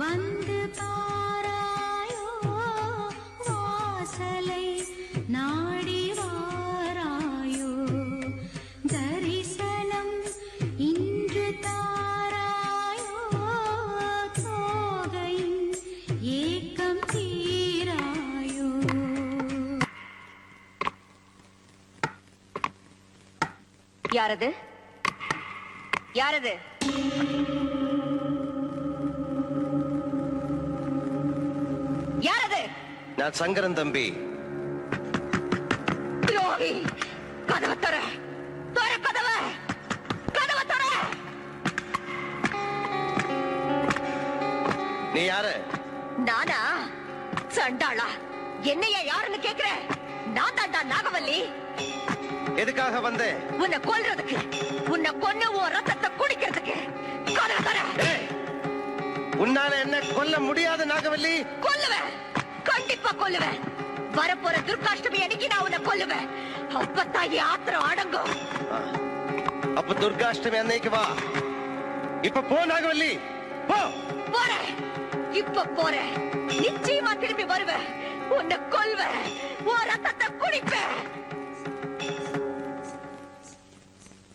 வந்து பாராயோ வாசலை நாடி வாராயோ தரிசனம் இன்று தாராயோ தோகையின் ஏக்கம் தீராயோ. யாரது யாரது? யாரது? நான் சங்கரன் தம்பி. துரோகி! கதவை தர, தர கதவை, கதவை தர. நீ யாரு? நானா? சண்டாளா, என்னையா யாருன்னு கேக்குற? நான் தாண்டா நாகவல்லி. எதுக்காக வந்த? உன்னை கொல்றதுக்கு, உன்னை கொன்னு உன் ரத்தத்தை குடிக்கிறதுக்கு. கதவை தர. உன்னால என்ன கொல்ல முடியாது நாகவல்லி? கொல்லுவேன், கண்டிப்பா கொல்லுவேன். வரப்போற துர்காஷ்டமி அன்னைக்கு நான் உன்னை கொல்லுவேன். அப்பத்தான் என் ஆத்திரம் அடங்கும். அப்ப துர்காஷ்டமி அன்னைக்கு வா. இப்ப போ நாகவல்லி, போ. போறேன், இப்ப போறேன். நிச்சயமா திரும்பி வருவேன். உன்னை கொல்வேன், உன் ரத்தத்தை குடிப்பேன்.